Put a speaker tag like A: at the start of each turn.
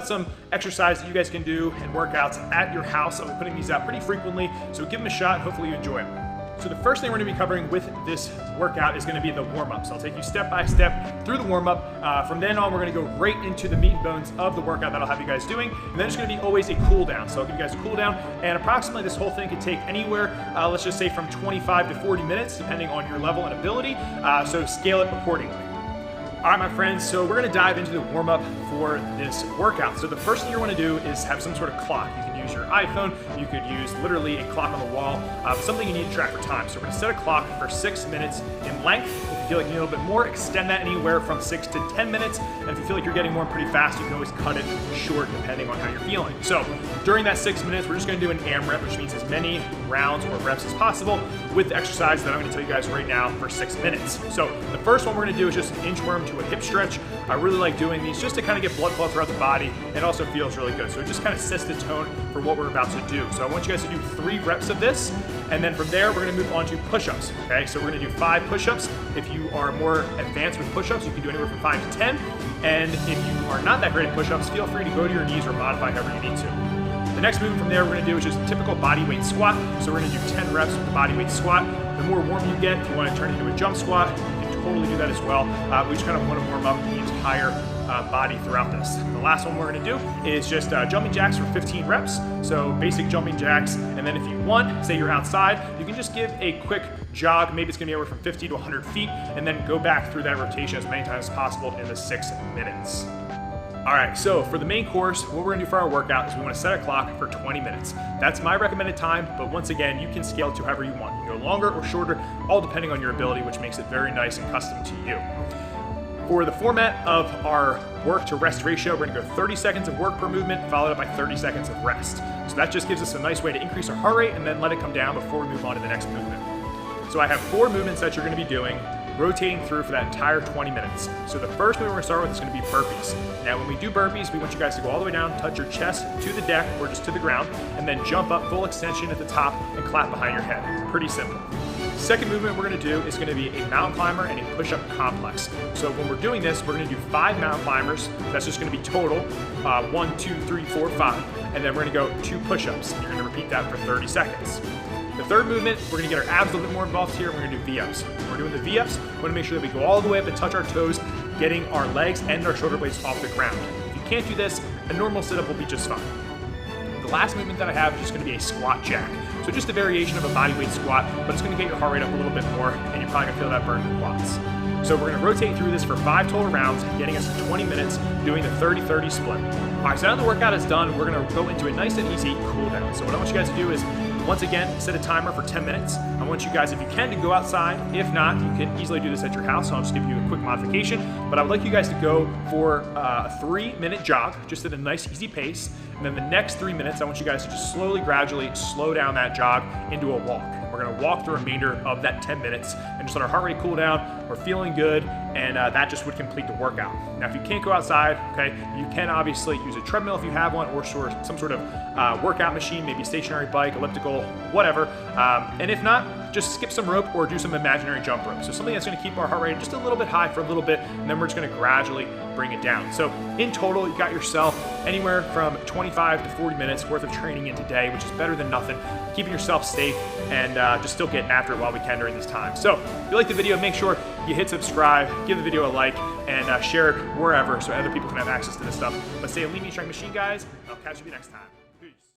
A: Some exercise that you guys can do and workouts at your house. I'll be putting these out pretty frequently, so give them a shot. Hopefully you enjoy them. So the first thing we're going to be covering with this workout is going to be the warm-up. So I'll take you step by step through the warm-up. From then on, we're going to go right into the meat and bones of the workout that I'll have you guys doing. And then it's going to be always a cool down. So I'll give you guys a cool down, and approximately this whole thing could take anywhere, let's just say from 25 to 40 minutes, depending on your level and ability. So scale it accordingly. All right, my friends, so we're gonna dive into the warm-up for this workout. So the first thing you wanna do is have some sort of clock. You can use your iPhone, you could use literally a clock on the wall, something you need to track for time. So we're gonna set a clock for 6 minutes in length. If you feel like you need a little bit more, extend that anywhere from 6 to 10 minutes. And if you feel like you're getting more pretty fast, you can always cut it short depending on how you're feeling. So during that 6 minutes, we're just gonna do an AMRAP, which means as many rounds or reps as possible with the exercise that I'm gonna tell you guys right now for 6 minutes. So the first one we're gonna do is just an inchworm to a hip stretch. I really like doing these just to kind of get blood flow throughout the body, and it also feels really good. So it just kind of sets the tone for what we're about to do. So I want you guys to do 3 reps of this, and then from there we're gonna move on to push-ups, okay? So we're gonna do 5 push-ups. If you are more advanced with push-ups, you can do anywhere from 5 to 10. And if you are not that great at push-ups, feel free to go to your knees or modify however you need to. The next movement from there we're gonna do is just a typical body weight squat. So we're gonna do 10 reps with the body weight squat. The more warm you get, if you wanna turn it into a jump squat, totally do that as well. We just kind of want to warm up the entire body throughout this. The last one we're going to do is just jumping jacks for 15 reps. So basic jumping jacks, and then if you want, say you're outside, you can just give a quick jog. Maybe it's going to be anywhere from 50 to 100 feet, and then go back through that rotation as many times as possible in the 6 minutes. All right, so for the main course, what we're gonna do for our workout is we wanna set a clock for 20 minutes. That's my recommended time, but once again, you can scale it to however you want. You can go longer or shorter, all depending on your ability, which makes it very nice and custom to you. For the format of our work to rest ratio, we're gonna go 30 seconds of work per movement, followed up by 30 seconds of rest. So that just gives us a nice way to increase our heart rate and then let it come down before we move on to the next movement. So I have 4 movements that you're gonna be doing, rotating through for that entire 20 minutes. So the first movement we're gonna start with is gonna be burpees. Now when we do burpees, we want you guys to go all the way down, touch your chest to the deck or just to the ground, and then jump up full extension at the top and clap behind your head. Pretty simple. Second movement we're gonna do is gonna be a mountain climber and a push-up complex. So when we're doing this, we're gonna do 5 mountain climbers. That's just gonna be total, 1, 2, 3, 4, 5. And then we're gonna go 2 push-ups. You're gonna repeat that for 30 seconds. The third movement, we're gonna get our abs a little bit more involved here. We're gonna do V-ups. When we're doing the V-ups, we wanna make sure that we go all the way up and touch our toes, getting our legs and our shoulder blades off the ground. If you can't do this, a normal sit-up will be just fine. The last movement that I have is just gonna be a squat jack. So just a variation of a bodyweight squat, but it's gonna get your heart rate up a little bit more, and you're probably gonna feel that burn in the quads. So we're gonna rotate through this for 5 total rounds, getting us to 20 minutes, doing the 30-30 split. All right, so now the workout is done, we're gonna go into a nice and easy cool down. So what I want you guys to do is, once again, set a timer for 10 minutes. I want you guys, if you can, to go outside. If not, you can easily do this at your house. So I'll just give you a quick modification. But I would like you guys to go for a 3-minute jog, just at a nice, easy pace. And then the next 3 minutes, I want you guys to just slowly, gradually slow down that jog into a walk. We're gonna walk the remainder of that 10 minutes and just let our heart rate cool down. We're feeling good, and that just would complete the workout. Now, if you can't go outside, okay, you can obviously use a treadmill if you have one, or some sort of workout machine, maybe a stationary bike, elliptical, whatever. And if not, just skip some rope or do some imaginary jump rope. So something that's gonna keep our heart rate just a little bit high for a little bit, and then we're just gonna gradually bring it down. So in total, you got yourself anywhere from 25 to 40 minutes worth of training in today, which is better than nothing, keeping yourself safe and just still getting after it while we can during these times. So if you like the video, make sure you hit subscribe, give the video a like, and share it wherever so other people can have access to this stuff. But stay a lean, mean, strong machine, guys. I'll catch you next time.